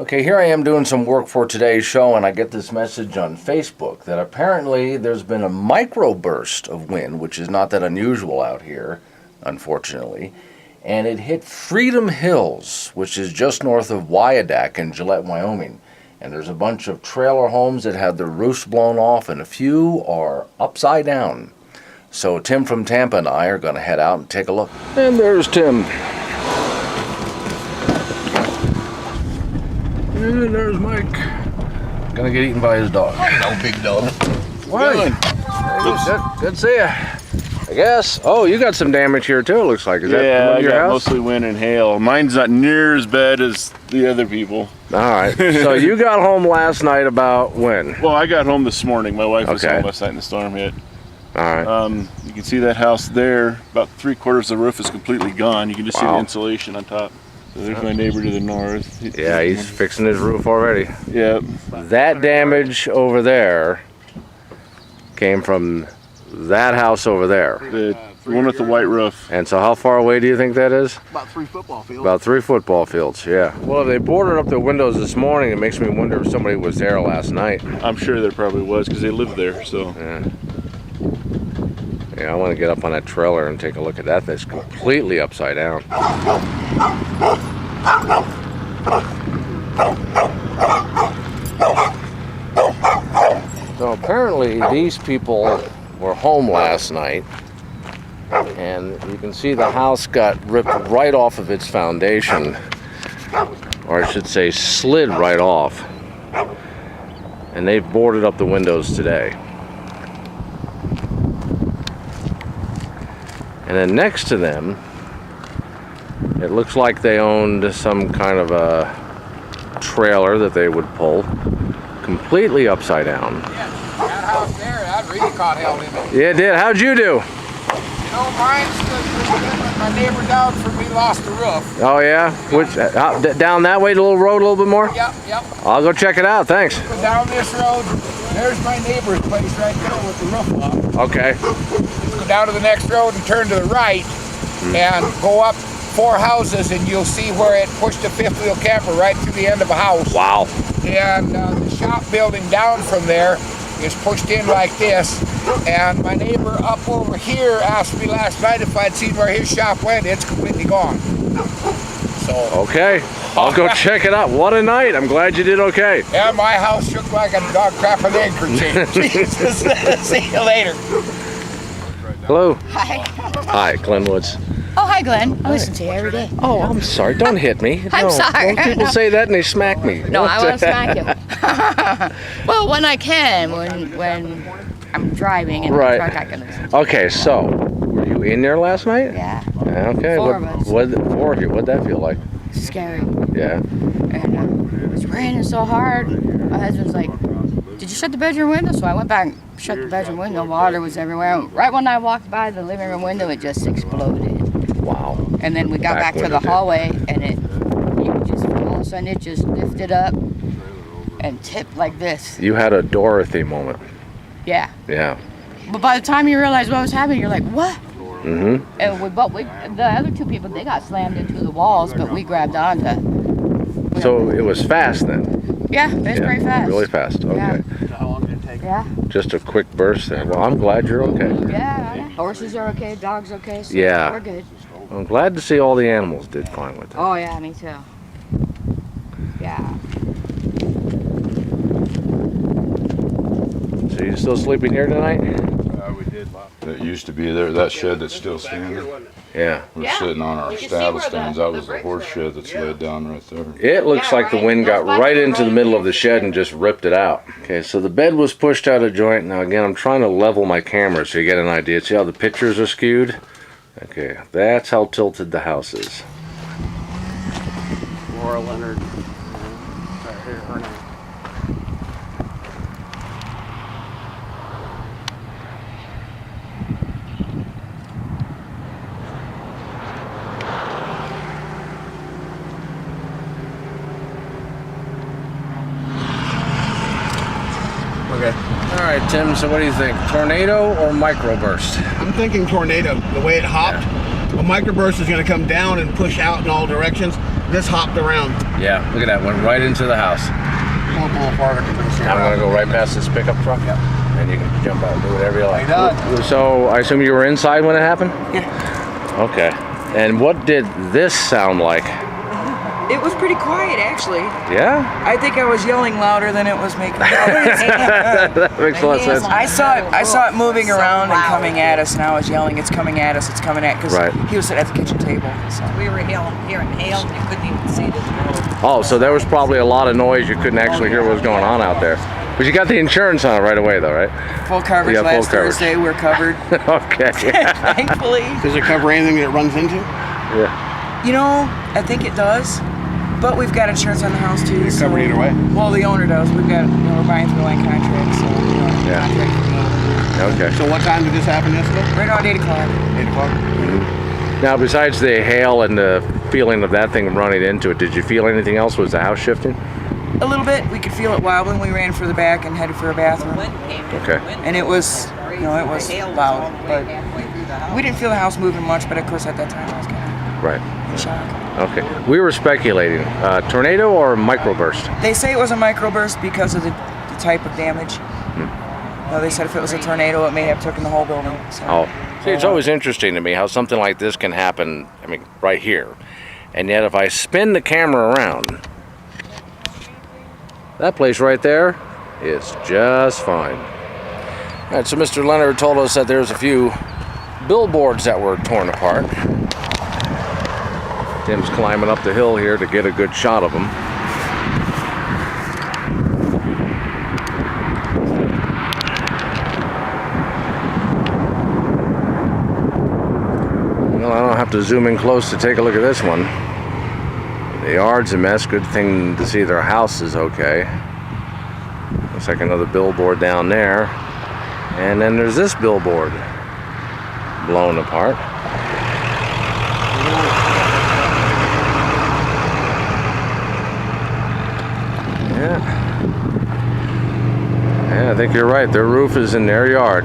Okay, here I am doing some work for today's show, and I get this message on Facebook that apparently there's been a microburst of wind, which is not that unusual out here, unfortunately, and it hit Freedom Hills, which is just north of Wyandotte in Gillette, Wyoming. And there's a bunch of trailer homes that had their roofs blown off, and a few are upside down. So Tim from Tampa and I are going to head out and take a look. And there's Tim. And there's Mike. Gonna get eaten by his dog. No big dog. Why? Good to see ya. I guess. Oh, you got some damage here too, it looks like. Is that your house? Mostly wind and hail. Mine's not near as bad as the other people. Alright. So you got home last night about when? Well, I got home this morning. My wife was home last night and the storm hit. Alright. You can see that house there. About 3/4 of the roof is completely gone. You can just see the insulation on top. So there's my neighbor to the north. Yeah, he's fixing his roof already. Yep. That damage over there came from that house over there. The one with the white roof. And so how far away do you think that is? About 3 football fields. About 3 football fields, yeah. Well, if they boarded up the windows this morning, it makes me wonder if somebody was there last night. I'm sure there probably was because they lived there, so. Yeah, I want to get up on that trailer and take a look at that. That's completely upside down. So apparently these people were home last night, and you can see the house got ripped right off of its foundation, or I should say slid right off, and they've boarded up the windows today. And then next to them, it looks like they owned some kind of a trailer that they would pull, completely upside down. Yeah, that house there, that really caught hell in it. Yeah, it did. How'd you do? You know, mine's pretty good, but my neighbor down from me lost the roof. Oh yeah? Which down that way, the little road a little bit more? Yep. I'll go check it out, thanks. Go down this road, there's my neighbor's place right there with the roof off. Okay. Go down to the next road and turn to the right and go up 4 houses, and you'll see where it pushed a fifth wheel camper right through the end of a house. Wow. And the shop building down from there is pushed in like this. And my neighbor up over here asked me last night if I'd seen where his shop went. It's completely gone. So. Okay. I'll go check it out. What a night. I'm glad you did okay. Yeah, my house shook like a dog crap an anchor chain. Jesus. See you later. Hello. Hi. Hi, Glenn Woods. Oh, hi, Glenn. I listen to you every day. Oh, I'm sorry. Don't hit me. I'm sorry. Most people say that and they smack me. No, I won't smack you. Well, when I can, when I'm driving in the truck, I can listen. Okay, so were you in there last night? Yeah. Okay. 4 of us. 4 of you. What'd that feel like? Scary. Yeah. And it was raining so hard. My husband's like, "Did you shut the bedroom window?" So I went back and shut the bedroom window. Water was everywhere. Right when I walked by the living room window, it just exploded. Wow. And then we got back to the hallway, and all of a sudden it just lifted up and tipped like this. You had a Dorothy moment. Yeah. Yeah. But by the time you realize what was happening, you're like, what? Mm-hmm. And the other 2 people, they got slammed into the walls, but we grabbed onto. So it was fast then? Yeah, it's pretty fast. Really fast. Okay. Yeah. So how long did it take? Yeah. Just a quick burst there. Well, I'm glad you're okay. Yeah. Horses are okay, dogs okay, so Yeah. we're good. I'm glad to see all the animals did fine with it. Oh yeah, me too. Yeah. So you still sleeping here tonight? We did. That used to be there, that shed that's still standing. Yeah. We're sitting on our saddle stands. That was the horse shed that's laid down right there. It looks like the wind got right into the middle of the shed and just ripped it out. Okay, so the bed was pushed out of joint. Now again, I'm trying to level my camera so you get an idea. See how the pictures are skewed? Okay, that's how tilted the house is. Laura Leonard. Right here, her name. Okay. All right, Tim, so what do you think? Tornado or microburst? I'm thinking tornado. The way it hopped, a microburst is going to come down and push out in all directions. This hopped around. Yeah, look at that, went right into the house. Pull up a little farther. I'm gonna go right past this pickup truck. Yep. And you can jump out and do whatever you like. Right on. So I assume you were inside when it happened? Yeah. Okay. And what did this sound like? It was pretty quiet, actually. Yeah? I think I was yelling louder than it was making noise. That makes a lot of sense. I saw it moving around and coming at us, and I was yelling, "It's coming at us! It's coming at!" Because Right. he was sitting at the kitchen table. So. We were hearing hail and you couldn't even see the road. Oh, so there was probably a lot of noise. You couldn't actually hear what was going on out there. But you got the insurance on it right away, though, right? Full coverage Yeah, full last coverage. Thursday. We're covered, Okay. thankfully. Does it cover anything that it runs into? Yeah. You know, I think it does. But we've got insurance on the house too. It's covered either way? Well, the owner does. We've got, we're buying through line contract, so Yeah. contract for me. Okay. So what time did this happen yesterday? Right around 8 o'clock. 8 o'clock? Now, besides the hail and the feeling of that thing running into it, did you feel anything else? Was the house shifting? A little bit. We could feel it wobbling. We ran for the back and headed for a bathroom. Wind came. Okay. And it was, it was Hail was loud. all the way But halfway through the house. we didn't feel the house moving much, but of course at that time I was kind Right. of in shock. Okay. We were speculating, tornado or microburst? They say it was a microburst because of the type of damage. They said if it was a tornado, it may have taken the whole building. So. Oh. See, it's always interesting to me how something like this can happen, I mean, right here. And yet if I spin the camera around, that place right there is just fine. All right, so Mr. Leonard told us that there's a few billboards that were torn apart. Tim's climbing up the hill here to get a good shot of them. Well, I don't have to zoom in close to take a look at this one. The yard's a mess. Good thing to see their house is okay. Looks like another billboard down there. And then there's this billboard blown apart. Yeah, I think you're right. Their roof is in their yard.